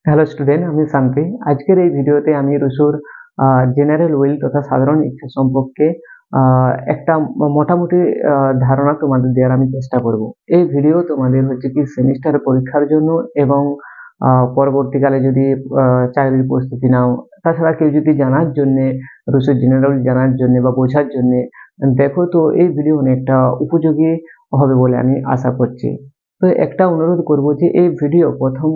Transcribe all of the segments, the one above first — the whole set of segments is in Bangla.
হ্যালো স্টুডেন্ট, আমি শান্তি। আজকের এই ভিডিওতে আমি রুশোর জেনারেল উইল তথা সাধারণ ইচ্ছা সম্পর্কে একটা মোটামুটি ধারণা তোমাদের দেওয়ার আমি চেষ্টা করব। এই ভিডিও তোমাদের হচ্ছে কি সেমিস্টার পরীক্ষার জন্য এবং পরবর্তীকালে যদি চাকরির প্রস্তুতি নাও, তাছাড়া কেউ যদি জানার জন্য রুশোর জেনারেল জানার জন্য বা বোঝার জন্য দেখো, তো এই ভিডিও অনেকটা উপযোগী হবে বলে আমি আশা করছি। তো একটা অনুরোধ করব যে এই ভিডিও প্রথম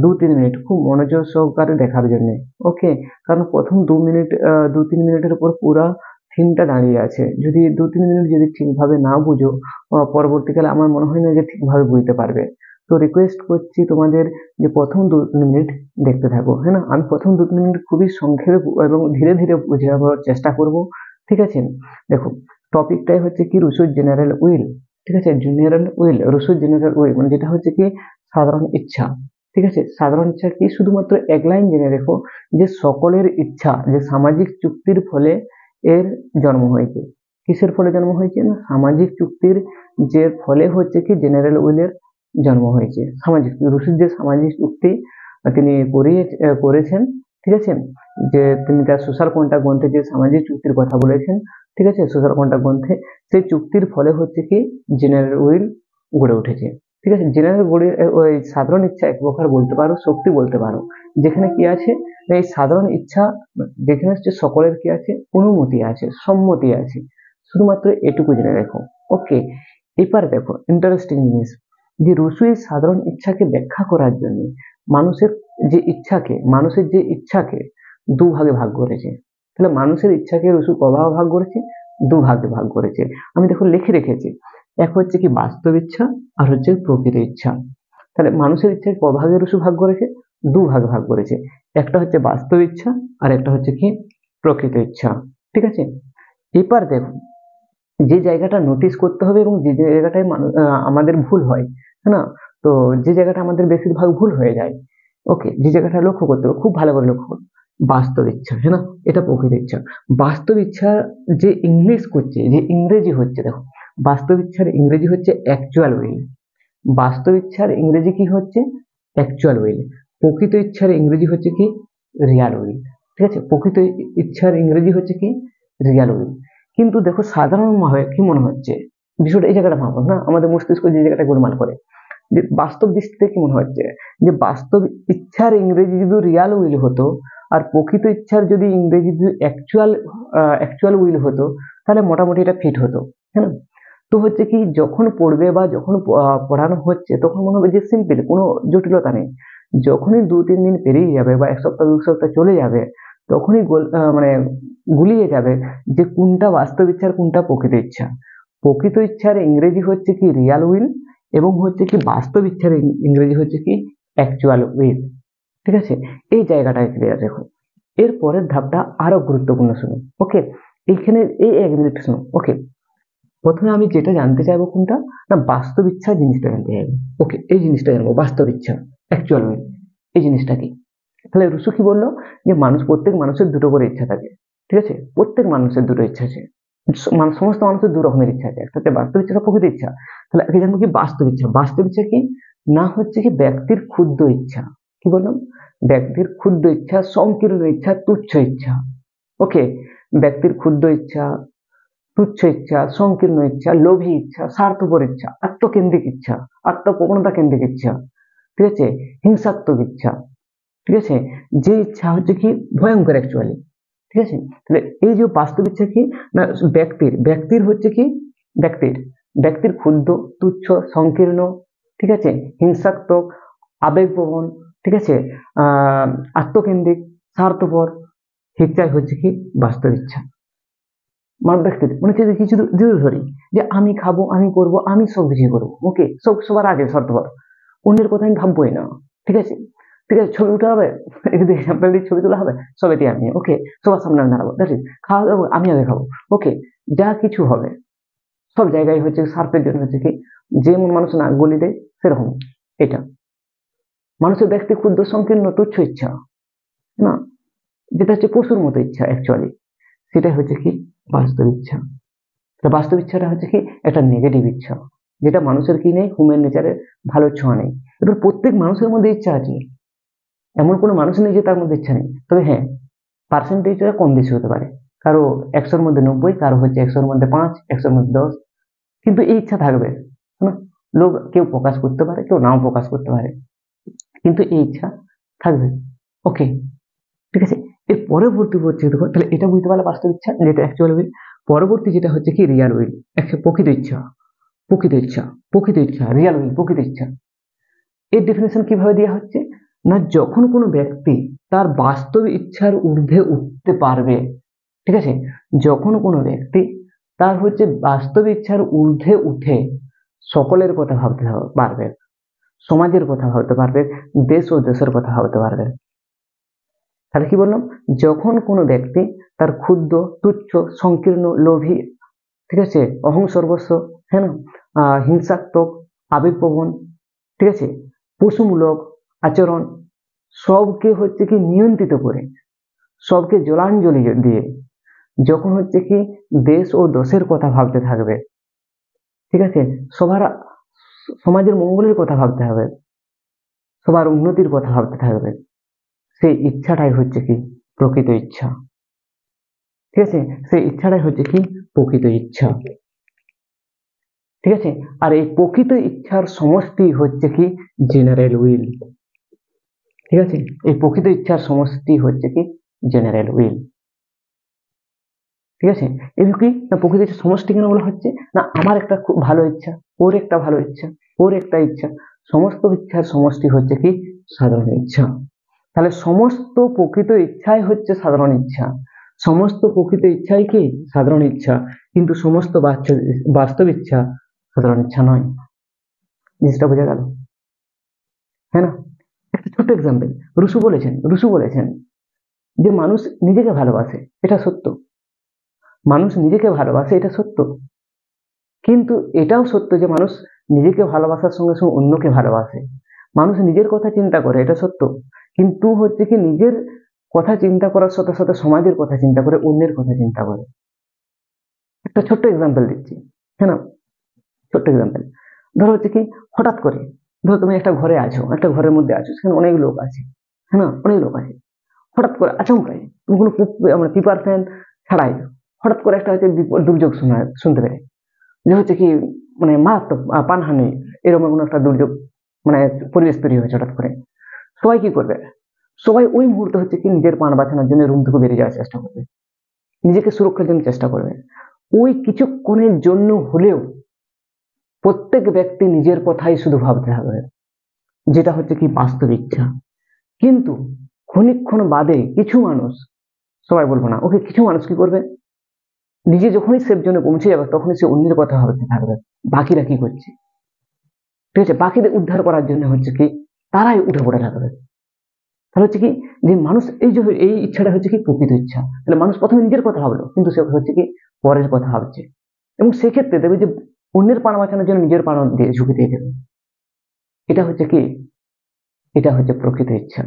2-3 মিনিট খুব মনোযোগ সহকারে দেখার জন্য। ওকে, কারণ প্রথম 2 মিনিট 2-3 মিনিটের উপর পুরা থিমটা দাঁড়িয়ে আছে। যদি 2-3 মিনিট যদি ঠিকভাবে না বুঝো, পরবর্তীকালে আমার মনে হয় না যে ঠিকভাবে বুঝতে পারবে। তো রিকোয়েস্ট করছি তোমাদের যে প্রথম 2-3 মিনিট দেখতে থাকো, হ্যাঁ না? আমি প্রথম 2-3 মিনিট খুবই সংক্ষেপে এবং ধীরে ধীরে বোঝাবার চেষ্টা করব। ঠিক আছে? দেখো, টপিকটাই হচ্ছে কি রুশোর জেনারেল উইল। ঠিক আছে? জেনারেল উইল, রুশোর জেনারেল উইল মানে যেটা হচ্ছে কি সাধারণ ইচ্ছা। ঠিক আছে? সাধারণ ইচ্ছা কি? শুধুমাত্র এক লাইন জেনে রেখো যে সকলের ইচ্ছা যে সামাজিক চুক্তির ফলে এর জন্ম হয়েছে। কিসের ফলে জন্ম হয়েছে? না, সামাজিক চুক্তির যে ফলে হচ্ছে কি জেনারেল উইলের জন্ম হয়েছে। সামাজিক রুশো যে সামাজিক চুক্তি তিনি করেছেন, ঠিক আছে? যে তিনি তার সোশ্যাল কন্ট্রাক্ট গ্রন্থে যে সামাজিক চুক্তির কথা বলেছেন, ঠিক আছে? সোশ্যাল কন্ট্রাক্ট গ্রন্থে সেই চুক্তির ফলে হচ্ছে কি জেনারেল উইল গড়ে উঠেছে। ঠিক আছে? জেনারেল বডি ওই সাধারণ ইচ্ছা এক প্রকার বলতে পারো, শক্তি বলতে পারো। যেখানে কি আছে, এই সাধারণ ইচ্ছা যেখানে হচ্ছে সকলের কি আছে, অনুমতি আছে, সম্মতি আছে। শুধুমাত্র এটুকু জেনে রেখো। ওকে, এবার দেখো ইন্টারেস্টিং জিনিস যে রুশো এই সাধারণ ইচ্ছাকে ব্যাখ্যা করার জন্য মানুষের যে ইচ্ছাকে দুভাগে ভাগ করেছে। তাহলে মানুষের ইচ্ছাকে রুশো কভাবে ভাগ করেছে, দুভাগে ভাগ করেছে। আমি দেখো লিখে রেখেছি, এক হচ্ছে কি বাস্তব ইচ্ছা আর হচ্ছে প্রকৃত ইচ্ছা। তাহলে মানুষের ইচ্ছাকে কভাগে রুশো ভাগ করেছে, দুভাগে ভাগ করেছে। একটা হচ্ছে বাস্তব ইচ্ছা আর একটা হচ্ছে কি প্রকৃত ইচ্ছা। ঠিক আছে? এবার দেখো, যে জায়গাটা নোটিস করতে হবে এবং যে জায়গাটায় আমাদের ভুল হয়, হ্যাঁ না? তো যে জায়গাটা আমাদের বেশিরভাগ ভুল হয়ে যায়, ওকে, যে জায়গাটা লক্ষ্য করতে হবে, খুব ভালো করে লক্ষ্য করো। বাস্তব ইচ্ছা, হ্যাঁ না? এটা প্রকৃত ইচ্ছা। বাস্তব ইচ্ছা যে ইংলিশ করছে, যে ইংরেজি হচ্ছে, দেখো, বাস্তব ইচ্ছার ইংরেজি হচ্ছে অ্যাকচুয়াল উইল। বাস্তব ইচ্ছার ইংরেজি কি হচ্ছে? Actual will. প্রকৃত ইচ্ছার ইংরেজি হচ্ছে কি? Real will. ঠিক আছে? প্রকৃত ইচ্ছার ইংরেজি হচ্ছে কি? Real will. কিন্তু দেখো সাধারণভাবে কি মনে হচ্ছে, বিষয়টা এই জায়গাটা ভাবো না, আমাদের মস্তিষ্ক যে জায়গাটা গোলমাল করে, যে বাস্তব দৃষ্টিতে কি মনে হচ্ছে যে বাস্তব ইচ্ছার ইংরেজি যদি রিয়াল উইল হতো আর প্রকৃত ইচ্ছার যদি ইংরেজি যদি অ্যাকচুয়াল উইল হতো, তাহলে মোটামুটি এটা ফিট হতো, হ্যাঁ না? তো হচ্ছে কি যখন পড়বে বা যখন পড়ানো হচ্ছে তখন মনে হবে যে সিম্পল, কোনো জটিলতা নেই। যখনই 2-3 দিন পেরিয়ে যাবে বা 1 সপ্তাহ 2 সপ্তাহ চলে যাবে, তখনই মানে গুলিয়ে যাবে যে কোনটা বাস্তব ইচ্ছা আর কোনটা প্রকৃত ইচ্ছা। প্রকৃত ইচ্ছার ইংরেজি হচ্ছে কি রিয়াল উইল এবং হচ্ছে কি বাস্তব ইচ্ছার ইংরেজি হচ্ছে কি অ্যাকচুয়াল উইল। ঠিক আছে? এই জায়গাটায় ক্লিয়ার রেখো। এর পরের ধাপটা আরো গুরুত্বপূর্ণ, শুনো। ওকে, এইখানে এই 1 মিনিট শুনো। ওকে, প্রথমে আমি যেটা জানতে চাইবো কোনটা, না বাস্তব ইচ্ছা জিনিসটা জানতে চাইবো। ওকে, এই জিনিসটা জানবো, বাস্তব ইচ্ছা, অ্যাকচুয়াল উইল, এই জিনিসটা কি? তাহলে রুশো কি বললো যে প্রত্যেক মানুষের দুটো করে ইচ্ছা থাকে। ঠিক আছে? প্রত্যেক মানুষের দুটো ইচ্ছা আছে। সমস্ত মানুষের দু রকমের ইচ্ছা আছে, একটা হচ্ছে বাস্তব ইচ্ছা, প্রকৃত ইচ্ছা। তাহলে আগে জানবো কি বাস্তব ইচ্ছা। বাস্তব ইচ্ছা কি? না হচ্ছে কি ব্যক্তির ক্ষুদ্র ইচ্ছা। কি বললাম? ব্যক্তির ক্ষুদ্র ইচ্ছা, সংকীর্ণ ইচ্ছা, তুচ্ছ ইচ্ছা। ওকে, ব্যক্তির ক্ষুদ্র ইচ্ছা, তুচ্ছ ইচ্ছা, সংকীর্ণ ইচ্ছা, লোভী ইচ্ছা, স্বার্থপর ইচ্ছা, আত্মকেন্দ্রিক ইচ্ছা, আত্মপ্রবণতা কেন্দ্রিক ইচ্ছা, ঠিক আছে, হিংসাত্মক ইচ্ছা। ঠিক আছে? যে ইচ্ছা হচ্ছে কি ভয়ঙ্কর অ্যাকচুয়ালি। ঠিক আছে? তাহলে এই যে বাস্তব ইচ্ছা কি, না ব্যক্তির হচ্ছে কি ব্যক্তির ব্যক্তির ক্ষুদ্র, তুচ্ছ, সংকীর্ণ, ঠিক আছে, হিংসাত্মক, আবেগপ্রবণ, ঠিক আছে, আহ আত্মকেন্দ্রিক, স্বার্থপর, ইচ্ছাই হচ্ছে কি বাস্তব ইচ্ছা। ব্যক্তির মানে হচ্ছে যে কিছু যদি ধরি যে আমি খাবো, আমি করবো, আমি সব কিছু করবো, ওকে, সবার আগে স্বার্থপর, অন্যের কথা আমি ভাববোই না। ঠিক আছে? ঠিক আছে, ছবি উঠা হবে, যদি এক্সাম্পল দিই, ছবি তোলা হবে, সবেতে আমি, ওকে, সবার সামনে আমি দাঁড়াবো, দ্যাট ইজ, খাওয়া দাওয়া আমি আগে খাবো, ওকে, যা কিছু হবে সব জায়গায় হচ্ছে স্বার্থের জন্য হচ্ছে কি, যেমন মানুষ না গলি দেয় সেরকম। এটা মানুষের ব্যক্তি ক্ষুদ্র, সংকীর্ণ, তুচ্ছ ইচ্ছা, না, যেটা হচ্ছে পশুর মতো ইচ্ছা অ্যাকচুয়ালি, সেটাই হচ্ছে কি বাস্তব ইচ্ছা। বাস্তব ইচ্ছাটা হচ্ছে কি একটা নেগেটিভ ইচ্ছা, যেটা মানুষের কি নেই, হিউম্যান নেচারের ভালো ছোঁয়া নেই। এবার প্রত্যেক মানুষের মধ্যে ইচ্ছা আছে, এমন কোনো মানুষ নেই যে তার মধ্যে ইচ্ছা নেই, তবে হ্যাঁ পার্সেন্টেজটা কম বেশি হতে পারে, কারো 100-র মধ্যে 90, কারো হচ্ছে 100-র মধ্যে 5, 100-র মধ্যে 10, কিন্তু এই ইচ্ছা থাকবে না। লোক কেউ প্রকাশ করতে পারে, কেউ নাও প্রকাশ করতে পারে, কিন্তু এই ইচ্ছা থাকবে। ওকে, ঠিক আছে। এর পরবর্তী হচ্ছে দেখো, তাহলে এটা বুঝতে পারলে বাস্তব ইচ্ছা যেটা অ্যাকচুয়াল উইল। পরবর্তী যেটা হচ্ছে কি রিয়াল উইল, প্রকৃত ইচ্ছা, প্রকৃত ইচ্ছা, প্রকৃত ইচ্ছা, রিয়াল উইল, প্রকৃত ইচ্ছা। এর ডেফিনেশন কিভাবে দেওয়া হচ্ছে না, যখন কোনো ব্যক্তি তার বাস্তব ইচ্ছার ঊর্ধ্বে উঠতে পারবে, ঠিক আছে, যখন কোনো ব্যক্তি তার হচ্ছে বাস্তব ইচ্ছার ঊর্ধ্বে উঠে সকলের কথা ভাবতে পারবে, সমাজের কথা ভাবতে পারবে, দেশ ও দেশের কথা ভাবতে পারবে। তাহলে কি বললাম, যখন কোনো ব্যক্তি তার ক্ষুদ্র, তুচ্ছ, সংকীর্ণ, লোভী, ঠিক আছে, অহং সর্বস্ব, হ্যাঁ না, হিংসাত্মক, আবেগপ্রবণ, ঠিক আছে, পশুমূলক আচরণ সবকে হচ্ছে কি নিয়ন্ত্রিত করে, সবকে জলাঞ্জলি দিয়ে যখন হচ্ছে কি দেশ ও দেশের কথা ভাবতে থাকবে, ঠিক আছে, সবার সমাজের মঙ্গলের কথা ভাবতে হবে, সবার উন্নতির কথা ভাবতে থাকবে, সেই ইচ্ছাটাই হচ্ছে কি প্রকৃত ইচ্ছা। ঠিক আছে, সেই ইচ্ছাটাই হচ্ছে কি প্রকৃত ইচ্ছা। ঠিক আছে, আর এই প্রকৃত ইচ্ছার সমষ্টি হচ্ছে কি জেনারেল উইল। ঠিক আছে, এই প্রকৃত ইচ্ছার সমষ্টি হচ্ছে কি জেনারেল উইল। ঠিক আছে, এগুলো কি না, প্রকৃত ইচ্ছার সমষ্টি কেন বলা হচ্ছে না, আমার একটা খুব ভালো ইচ্ছা, ওর একটা ভালো ইচ্ছা, ওর একটা ইচ্ছা, সমস্ত ইচ্ছার সমষ্টি হচ্ছে কি সাধারণ ইচ্ছা। তাহলে সমস্ত প্রকৃত ইচ্ছাই হচ্ছে সাধারণ ইচ্ছা, সমস্ত প্রকৃত ইচ্ছাই কি সাধারণ ইচ্ছা, কিন্তু সমস্ত বাস্তব ইচ্ছা সাধারণ ইচ্ছা নয়। জিনিসটা বোঝা গেল, হ্যাঁ না? একটা ছোট্ট এক্সাম্পল, রুশু বলেছেন যে মানুষ নিজেকে ভালোবাসে, এটা সত্য, মানুষ নিজেকে ভালোবাসে, এটা সত্য, কিন্তু এটাও সত্য যে মানুষ নিজেকে ভালোবাসার সঙ্গে সঙ্গে অন্যকে ভালোবাসে, মানুষ নিজের কথা চিন্তা করে, এটা সত্য, কিন্তু হচ্ছে কি নিজের কথা চিন্তা করার সাথে সাথে সমাজের কথা চিন্তা করে, অন্যের কথা চিন্তা করে। একটা ছোট্ট এক্সাম্পল দিচ্ছি, হ্যাঁ না, ছোট্ট এক্সাম্পল, ধরো হচ্ছে কি হঠাৎ করে, ধরো তুমি একটা ঘরে আছো, একটা ঘরের মধ্যে আছো, সেখানে অনেক লোক আছে, হ্যাঁ না, অনেক লোক আছে, হঠাৎ করে আচমকাই তুমি কোনো প্রিপারেশন ছাড়াই হঠাৎ করে একটা হচ্ছে দুর্যোগ শুনতে পেরে, যে হচ্ছে কি মানে মারাত্মক প্রাণহানি, এরকম কোনো একটা দুর্যোগ, মানে পরিবেশ তৈরি হয়েছে হঠাৎ করে, সবাই কি করবে, সবাই ওই মুহূর্তে হচ্ছে কি নিজের প্রাণ বাঁচানোর জন্য রুম থেকে বেরিয়ে যাওয়ার চেষ্টা করবে, নিজেকে সুরক্ষার জন্য চেষ্টা করবে। ওই কিছুক্ষণের জন্য হলেও প্রত্যেক ব্যক্তি নিজের কথাই শুধু ভাবতে হবে, যেটা হচ্ছে কি বাস্তব ইচ্ছা। কিন্তু ক্ষণিকক্ষণ বাদে কিছু মানুষ, সবাই বলবো না, ওকে, কিছু মানুষ কি করবে, নিজে যখনই সেফ জোনে পৌঁছে যাবে তখনই সে অন্যের কথা ভাবতে থাকবে, বাকিরা কি করছে, ঠিক আছে, বাকিদের উদ্ধার করার জন্য হচ্ছে কি তারাই উঠে পড়ে থাকবে। তাহলে হচ্ছে কি যে মানুষ এই ইচ্ছাটা হচ্ছে কি প্রকৃত ইচ্ছা। তাহলে মানুষ প্রথমে নিজের কথা ভাবলো, কিন্তু সে হচ্ছে কি পরের কথা ভাবছে, এবং সেক্ষেত্রে দেবে যে অন্যের প্রাণ বাঁচানোর জন্য নিজের প্রাণ দিয়ে ঝুঁকি দিয়ে দেবে। এটা হচ্ছে কি, এটা হচ্ছে প্রকৃত ইচ্ছা,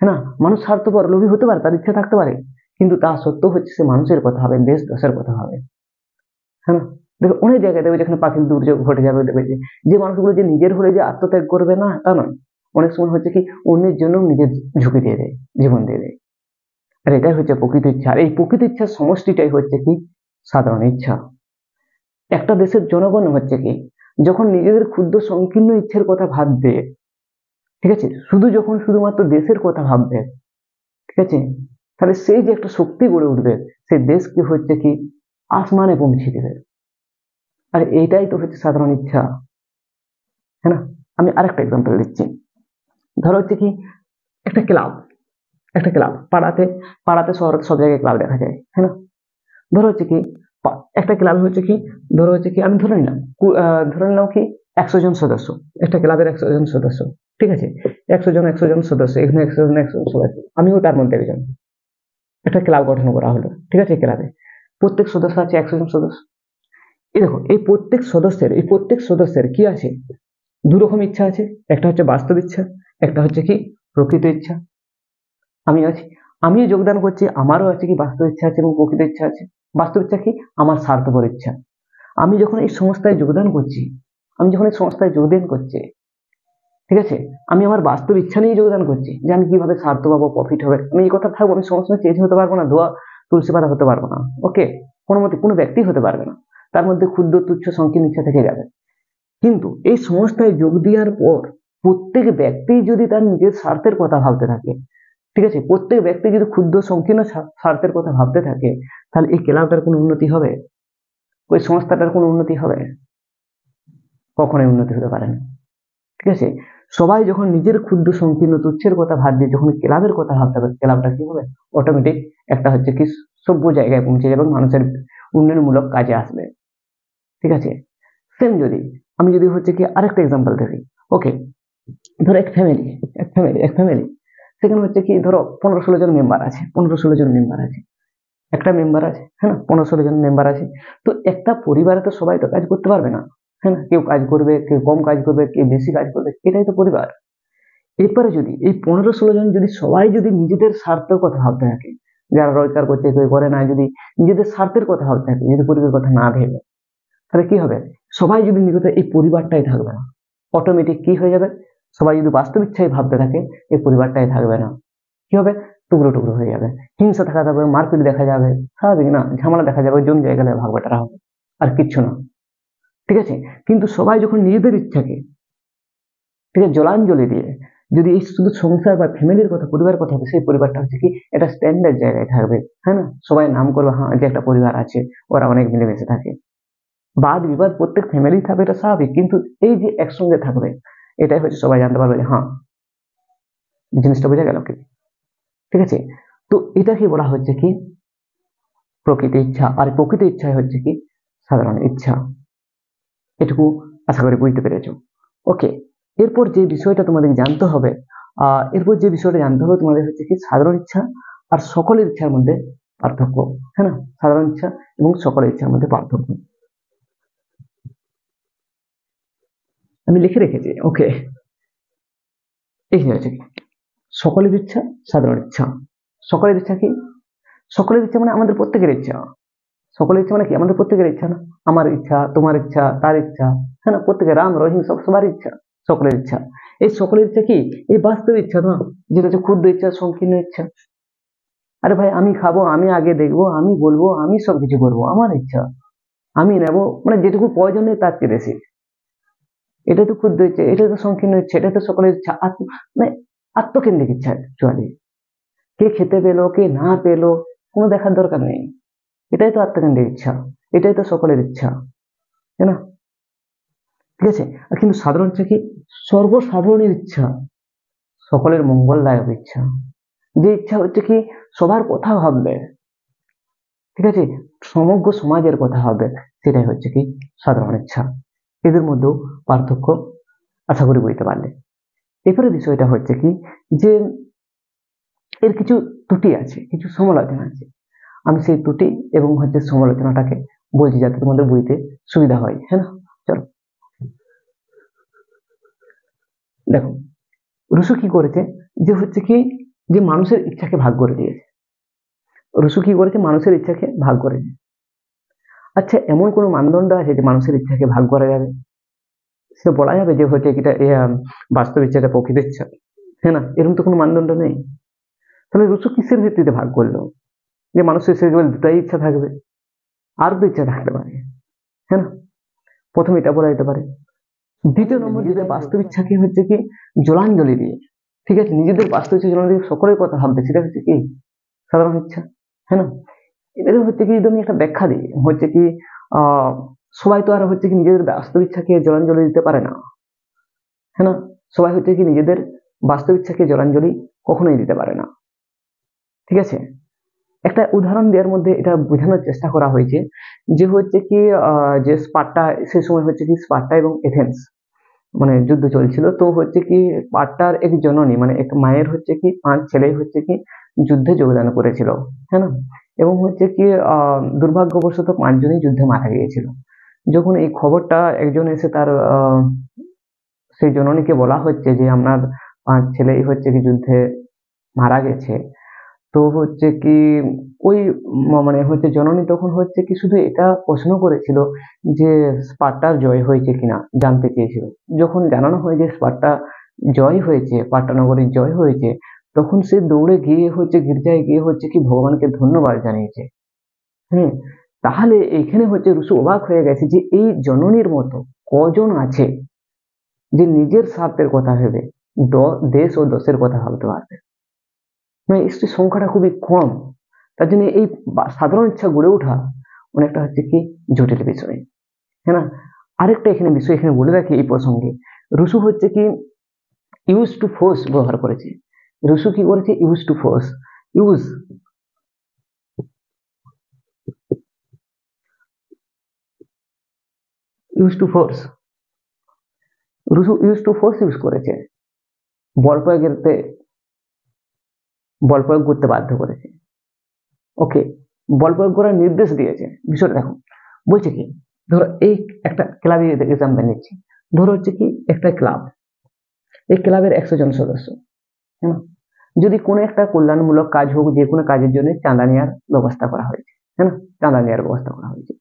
হ্যাঁ না। মানুষ স্বার্থপর, লোভী হতে পারে, তার ইচ্ছা থাকতে পারে, কিন্তু তা সত্ত্বেও হচ্ছে সে মানুষের কথা হবে, দেশ দেশের কথা হবে, হ্যাঁ না। দেখো অনেক জায়গায় দেখবে যেখানে প্রাকৃতিক দুর্যোগ ঘটে যাবে, দেখবে যে মানুষগুলো যে নিজের হলে যে আত্মত্যাগ করবে না, তা নয়, অনেক সময় হচ্ছে কি অন্যের জন্য নিজের ঝুঁকি দিয়ে দেয়, জীবন দিয়ে দেয়। আর এটাই হচ্ছে প্রকৃত ইচ্ছা, আর এই প্রকৃত ইচ্ছার সমষ্টিটাই হচ্ছে কি সাধারণ ইচ্ছা। একটা দেশের জনগণ হচ্ছে কি যখন নিজেদের ক্ষুদ্র সংকীর্ণ ইচ্ছের কথা ভাববে, ঠিক আছে, শুধুমাত্র দেশের কথা ভাববে, ঠিক আছে, তাহলে সেই যে একটা শক্তি গড়ে উঠবে, সেই দেশকে হচ্ছে কি আসমানে পৌঁছে দেবে। আর এইটাই তো হচ্ছে সাধারণ ইচ্ছা, হ্যাঁ না। আমি আরেকটা এক্সাম্পল দিচ্ছি, ধরো হচ্ছে কি একটা ক্লাব পাড়াতে, শহরে সব জায়গায় ক্লাব দেখা যায়, হ্যাঁ না। ধরো হচ্ছে কি একটা ক্লাব হচ্ছে কি, ধরো হচ্ছে কি আমি ধরে নিলাম কি 100 জন সদস্য, একটা ক্লাবের 100 জন সদস্য, ঠিক আছে, 100 জন সদস্য, এখানে 100 জন সদস্য, আমিও তার মধ্যে একজন। একটা ক্লাব গঠন করা হলো, ঠিক আছে, ক্লাবে প্রত্যেক সদস্য আছে 100 জন সদস্য। এই দেখো এই প্রত্যেক সদস্যের কি আছে, দু রকম ইচ্ছা আছে, একটা হচ্ছে বাস্তব ইচ্ছা, একটা হচ্ছে কি প্রকৃত ইচ্ছা। আমি আছি, আমিও যোগদান করছি, আমারও আছে কি বাস্তব ইচ্ছা আছে এবং প্রকৃত ইচ্ছা আছে। বাস্তব ইচ্ছা কি আমার স্বার্থপর ইচ্ছা। আমি যখন এই সংস্থায় যোগদান করছি, ঠিক আছে, আমি আমার বাস্তব ইচ্ছা নিয়ে যোগদান করছি যে আমি কিভাবে স্বার্থ পাবো, প্রফিট হবে, আমি এই কথা থাকবো। আমি সবসময় চেঞ্জ হতে পারবো না, ধোয়া তুলসী পাতা হতে পারবো না। ওকে, কোনো মতে কোনো ব্যক্তি হতে পারবে না, তার মধ্যে ক্ষুদ্র তুচ্ছ সংকীর্ণ ইচ্ছা থেকে যাবে। কিন্তু এই সংস্থায় যোগ দেওয়ার পর প্রত্যেক ব্যক্তি যদি তার নিজের স্বার্থের কথা ভাবতে থাকে, ঠিক আছে, প্রত্যেক ব্যক্তি যদি ক্ষুদ্র সংকীর্ণ স্বার্থের কথা ভাবতে থাকে, তাহলে এই ক্লাবটার কোনো উন্নতি হবে? ওই সংস্থাটার কোনো উন্নতি হবে? কখনোই উন্নতি হতে পারে না। ঠিক আছে, সবাই যখন নিজের ক্ষুদ্র সংকীর্ণ তুচ্ছের কথা ভাববে, যখন ক্লাবের কথা ভাবতে হবে, ক্লাবটা কি হবে? অটোমেটিক একটা হচ্ছে কি সভ্য জায়গায় পৌঁছে যাবে, মানুষের উন্নয়নমূলক কাজে আসবে। ঠিক আছে, সেম যদি আমি যদি হচ্ছে কি আরেকটা এক্সাম্পল দেখি। ওকে, ধরো এক ফ্যামিলি সেখানে হচ্ছে কি ধরো 15-16 জন মেম্বার আছে, 15-16 জন মেম্বার আছে, একটা মেম্বার আছে, হ্যাঁ না, 15-16 জন মেম্বার আছে। তো একটা পরিবারে তো সবাই তো কাজ করতে পারবে না, হ্যাঁ না, কেউ কাজ করবে, কেউ কম কাজ করবে, কেউ বেশি কাজ করবে, এটাই তো পরিবার। এরপরে যদি এই 15-16 জন যদি সবাই যদি নিজেদের স্বার্থের কথা ভাবতে থাকে, যারা রোজগার করছে কেউ করে না, যদি নিজেদের স্বার্থের কথা ভাবতে থাকে, যদি পরিবারের কথা না ভেবে, তাহলে কি হবে? সবাই যদি নিজেদের এই পরিবারটাই থাকবে না, অটোমেটিক কি হয়ে যাবে? সবাই যদি বাস্তব ইচ্ছায় ভাবতে থাকে, এই পরিবারটাই থাকবে না, কি হবে? টুকরো টুকরো হয়ে যাবে, হিংসা দেখা যাবে, মারপিট দেখা যাবে, স্বাভাবিক না, ঝামেলা দেখা যাবে, জমি জায়গা ভাগ বাটারা হবে, আর কিচ্ছু না। ঠিক আছে, কিন্তু সবাই যখন নিজেদের ইচ্ছাকে, ঠিক আছে, জলাঞ্জলি দিয়ে যদি এই শুধু সংসার বা ফ্যামিলির কথা, পরিবারের কথা হবে, সেই পরিবারটা হচ্ছে কি একটা স্ট্যান্ডার্ড জায়গায় থাকবে, হ্যাঁ না, সবাই নাম করবে হ্যাঁ যে একটা পরিবার আছে, ওরা অনেক মিলেমিশে থাকে। বাদ বিবাদ প্রত্যেক ফ্যামিলি থাকবে, এটা স্বাভাবিক, কিন্তু এই যে একসঙ্গে থাকবে, এটাই হচ্ছে সবাই জানতে পারবে যে হ্যাঁ, জিনিসটা বোঝা গেল কি? ঠিক আছে, তো এটাকে বলা হচ্ছে কি প্রকৃত ইচ্ছা, আর প্রকৃত ইচ্ছাই হচ্ছে কি সাধারণ ইচ্ছা। এটুকু আশা করি বুঝতে পেরেছো। ওকে, এরপর যে বিষয়টা তোমাদের জানতে হবে, তোমাদের হচ্ছে কি সাধারণ ইচ্ছা আর সকলের ইচ্ছার মধ্যে পার্থক্য, হ্যাঁ না, সাধারণ ইচ্ছা এবং সকলের ইচ্ছার মধ্যে পার্থক্য আমি লিখে রেখেছি। ওকে, এই হচ্ছে কি সকলের ইচ্ছা, সাধারণ ইচ্ছা। সকলের ইচ্ছা কি? সকলের ইচ্ছা মানে আমাদের প্রত্যেকের ইচ্ছা। সকলের ইচ্ছা মানে কি? আমাদের প্রত্যেকের ইচ্ছা না, আমার ইচ্ছা, তোমার ইচ্ছা, তার ইচ্ছা, হ্যাঁ না, প্রত্যেকের, রাম রহিম সব সবার ইচ্ছা, সকলের ইচ্ছা। এই সকলের ইচ্ছা কি? এই বাস্তব ইচ্ছা না, যেটা হচ্ছে ক্ষুদ্র ইচ্ছা, সংকীর্ণ ইচ্ছা। আরে ভাই, আমি খাবো, আমি আগে দেখবো, আমি বলবো, আমি সবকিছু করবো, আমার ইচ্ছা, আমি নেবো, মানে যেটুকু প্রয়োজন নেই তার চেয়ে বেশি, এটাই তো ক্ষুদ্র ইচ্ছা, এটাই তো সংকীর্ণ ইচ্ছা, এটাই তো সকলের ইচ্ছা, মানে আত্মকেন্দ্রিক ইচ্ছা অ্যাকচুয়ালি। কে খেতে পেলো, কে না পেলো, কোনো দেখার দরকার নেই, এটাই তো আত্মকেন্দ্রিক ইচ্ছা, এটাই তো সকলের ইচ্ছা, তাই না? ঠিক আছে, আর কিন্তু সাধারণ ইচ্ছা কি? সর্বসাধারণের ইচ্ছা, সকলের মঙ্গলদায়ক ইচ্ছা, যে ইচ্ছা হচ্ছে কি সবার কথা ভাববে, ঠিক আছে, সমগ্র সমাজের কথা ভাববে, সেটাই হচ্ছে কি সাধারণ ইচ্ছা। এদের মধ্যেও পার্থক্য আশা করি বুঝতে পারলে। এরপরে বিষয়টা হচ্ছে কি যে এর কিছু ত্রুটি আছে, কিছু সমালোচনা আছে, আমি সেই ত্রুটি এবং হচ্ছে সমালোচনাটাকে বলছি যাতে তোমাদের বুঝতে সুবিধা হয়, হ্যাঁ না? চলো দেখো, রুশো কি করেছে যে হচ্ছে কি যে মানুষের ইচ্ছাকে ভাগ করে দিয়েছে। রুশো কি করেছে? মানুষের ইচ্ছাকে ভাগ করেছে। আচ্ছা, এমন কোন মানদণ্ড আছে যে মানুষের ইচ্ছাকে ভাগ করা যাবে? সেটা বলা যাবে যে হচ্ছে এটা বাস্তব ইচ্ছা, এটা প্রকৃত ইচ্ছা, হ্যাঁ না, এরকম তো কোনো মানদণ্ড নেই। তাহলে রুশো কিসের ভিত্তিতে ভাগ করলো? যে মানুষের সে কেবল দুটাই ইচ্ছা থাকবে, আর তো ইচ্ছা থাকতে পারে, হ্যাঁ না, প্রথম এটা বলা যেতে পারে। দ্বিতীয় নম্বর, নিজেদের বাস্তব ইচ্ছাকে হচ্ছে কি জলাঞ্জলি দিয়ে, ঠিক আছে, নিজেদের বাস্তব ইচ্ছা জলাঞ্জলি দিয়ে সকলের কথা ভাববে, সেটা হচ্ছে কি সাধারণ ইচ্ছা, হ্যাঁ না। এটা হচ্ছে কি যদি আমি একটা ব্যাখ্যা দিই, হচ্ছে কি আহ সবাই তো আর হচ্ছে কি নিজেদের বাস্তব ইচ্ছাকে জলাঞ্জলি দিতে পারে না, হ্যাঁ না, সবাই হচ্ছে কি নিজেদের বাস্তব ইচ্ছাকে জলাঞ্জলি কখনোই দিতে পারে না। ঠিক আছে, একটা উদাহরণ দেওয়ার মধ্যে এটা বোঝানোর চেষ্টা করা হয়েছে যে হচ্ছে কি যে স্পার্টা, সে সময় হচ্ছে কি স্পার্টা এবং এথেন্স মানে যুদ্ধ চলছিল, তো হচ্ছে কি স্পার্টার এক জননী মানে এক মায়ের হচ্ছে কি 5 ছেলে হচ্ছে কি যুদ্ধে যোগদান করেছিল, হ্যাঁ না, এবং হচ্ছে কি দুর্ভাগ্যবশত 5 জনই যুদ্ধে মারা গিয়েছিল। যখন এই খবরটা একজন এসে তার সেই জননীকে বলা হচ্ছে যে আপনার 5 ছেলেই হচ্ছে কি যুদ্ধে মারা গেছে, তো হচ্ছে কি ওই মানে হচ্ছে জননী তখন হচ্ছে কি শুধু এটা প্রশ্ন করেছিল যে স্পার্টার জয় হয়েছে কিনা জানতে চেয়েছিল। যখন জানানো হয় যে স্পার্টা জয় হয়েছে, পাট্টানগরের জয় হয়েছে, তখন সে দৌড়ে গিয়ে হচ্ছে গির্জায় গিয়ে হচ্ছে কি ভগবানকে ধন্যবাদ জানিয়েছে। হ্যাঁ, তাহলে এইখানে হচ্ছে রুশু অবাক হয়ে গেছে যে এই জননীর মতো কজন আছে যে নিজের স্বার্থের কথা ভেবে দেশ ও দশের কথা ভাবতে পারবে। মানে এই সংখ্যাটা খুবই কম। তার জন্য এই সাধারণ ইচ্ছা গড়ে ওঠা অনেকটা হচ্ছে কি জটিল বিষয়। হ্যাঁ না? আরেকটা এখানে বিষয় এখানে বলে রাখি এই প্রসঙ্গে, রুশু হচ্ছে কি ইউজ টু ফোর্স ব্যবহার করেছে। রুশু কি করেছে? Use to force. Use use to force, Rushu use to force use করেছে, বল প্রয়োগ করতে বাধ্য করেছে। ওকে, বল প্রয়োগ করার নির্দেশ দিয়েছে। বিষয়টা দেখো, বলছে কি, ধরো এই একটা ক্লাবে এক্সাম্পল নিচ্ছি। ধরো হচ্ছে কি একটা ক্লাব, এই ক্লাবের 100 জন সদস্য। হ্যাঁ, যদি কোনো একটা কল্যাণমূলক কাজ হোক, যে কোনো কাজের জন্য চাঁদা নেওয়ার ব্যবস্থা করা হয়েছে। হ্যাঁ না? চাঁদা নেওয়ার ব্যবস্থা করা হয়েছে।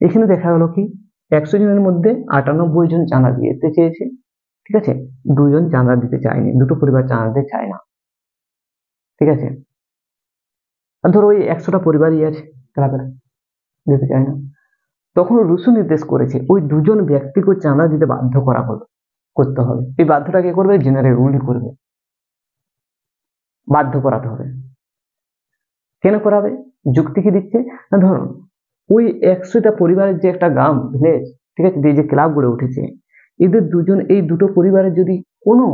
এখানে দেখা গেল কি 100 জনের মধ্যে 98 জন চাঁদা দিতে চেয়েছে, ঠিক আছে, 2 জন চাঁদা দিতে চায়নি, দুটো পরিবার চাঁদা দিতে চায় না, ঠিক আছে। আর ধরো ওই 100টা পরিবারই আছে ক্লাবের, দিতে চায় না। তখন রুশু নির্দেশ করেছে ওই 2 জন ব্যক্তিকে চাঁদা দিতে বাধ্য করা হলো, করতে হবে। এই বাধ্যটা কে করবে? জেনারেল রুল করবে, বাধ্য করাতে হবে। কেন করাবে? যুক্তি কি দিচ্ছে না, ধরুন ওই 100টা পরিবারের যে একটা গ্রাম ভিলেজ, ঠিক আছে, যে ক্লাব গড়ে উঠেছে, এদের দুজন এই দুটো পরিবারের যদি কোনো,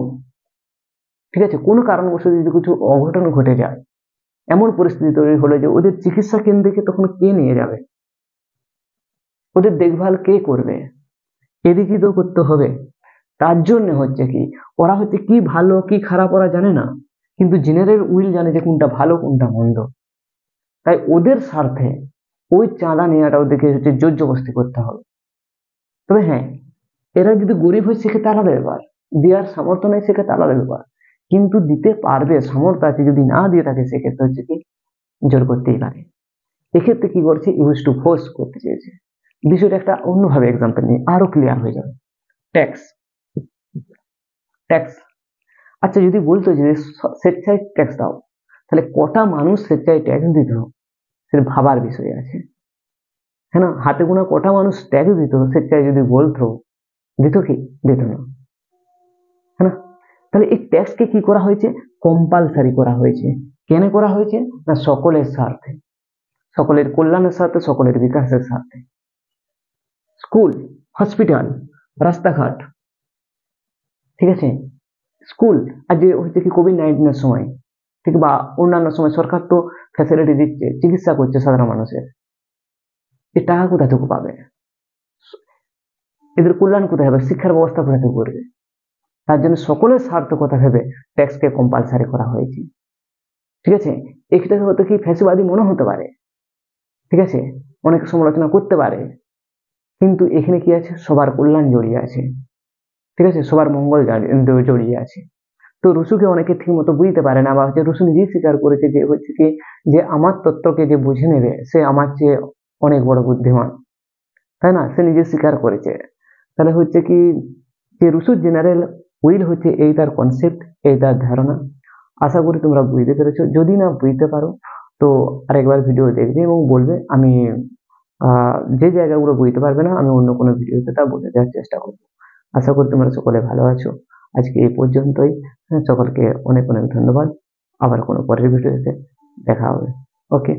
ঠিক আছে, কোনো কারণবশত যদি কিছু অঘটন ঘটে যায়, এমন পরিস্থিতি তৈরি হলো যে ওদের চিকিৎসা কেন্দ্রকে তখন কে নিয়ে যাবে, ওদের দেখভাল কে করবে, এদিকে তো করতে হবে। তার জন্য হচ্ছে কি ওরা হচ্ছে কি ভালো কি খারাপ ওরা জানে না, কিন্তু জেনারেল উইল জানে যে কোনটা ভালো কোনটা মন্দ। তাই ওদের স্বার্থে ওই চাঁদা নেওয়াটা ওদেরকে হচ্ছে জোর জবস্তি করতে হবে। তবে হ্যাঁ, এরা যদি গরিব হয় সেক্ষেত্রে আলাদা ব্যাপার, দেওয়ার সামর্থ্য নেই সেক্ষেত্রে আলাদা ব্যাপার, কিন্তু দিতে পারবে, সামর্থ্য আছে, যদি না দিয়ে থাকে সেক্ষেত্রে হচ্ছে কি জোর করতেই পারে। এক্ষেত্রে কি করছে? ইউজ টু ফোর্স করতে চেয়েছে। বিষয়টা একটা অন্যভাবে এক্সাম্পল নিয়ে আরো ক্লিয়ার হয়ে যাবে। Tax, tax. আচ্ছা, যদি বলতো যে স্বেচ্ছায় ট্যাক্স দাও, তাহলে কটা মানুষ স্বেচ্ছায় ট্যাক্স দিত, সেটা ভাবার বিষয় আছে। হ্যাঁ না? হাতে গোনা কটা মানুষ ট্যাক্স দিত স্বেচ্ছায়, যদি বলতো, দিত কি? দিত না। হ্যাঁ না? তাহলে এই ট্যাক্সকে কি করা হয়েছে? কম্পালসারি করা হয়েছে। কেন করা হয়েছে? না সকলের স্বার্থে, সকলের কল্যাণের স্বার্থে, সকলের বিকাশের স্বার্থে। স্কুল, হসপিটাল, রাস্তাঘাট, ঠিক আছে, স্কুল, আর যে হচ্ছে কি কোভিড-19 সময়, ঠিক, বা অন্যান্য সময় সরকার তো ফ্যাসিলিটি দিচ্ছে, চিকিৎসা করছে সাধারণ মানুষের, এই টাকা কোথা থেকে পাবে? এদের কল্যাণ কোথায় হবে? শিক্ষার ব্যবস্থা কোথা থেকে করবে? তার জন্য সকলের স্বার্থকতা ভেবে ট্যাক্সকে কম্পালসারি করা হয়েছে, ঠিক আছে। এক্ষেত্রে হয়তো কি ফ্যাসিবাদী মনে হতে পারে, ঠিক আছে, অনেক সমালোচনা করতে পারে, কিন্তু এখানে কি আছে? সবার কল্যাণ জড়িয়ে আছে, ঠিক আছে, সবার মঙ্গল জড়িয়ে আছে। তো রুশুকে অনেকে ঠিক মতো বুঝতে পারে না, বা হচ্ছে রুশু নিজেই স্বীকার করেছে যে হচ্ছে কি যে আমার তত্ত্বকে যে বুঝে নেবে সে আমার চেয়ে অনেক বড় বুদ্ধিমান, তাই না? সে নিজে স্বীকার করেছে। তাহলে হচ্ছে কি যে রুশুর জেনারেল উইল হচ্ছে এই তার কনসেপ্ট, এই তার ধারণা। আশা করি তোমরা বুঝতে পেরেছো। যদি না বুঝতে পারো তো আরেকবার ভিডিও দেখবে এবং বলবে। আমি যে জায়গাগুলো বুঝতে পারবে না আমি অন্য কোনো ভিডিওতে তা বলে দেওয়ার চেষ্টা করবো। আশা করি তোমরা সকলে ভালো আছো। আজকে এই পর্যন্তই। সকলকে অনেক অনেক ধন্যবাদ। আবার কোনো পরের ভিডিওতে দেখা হবে। ওকে।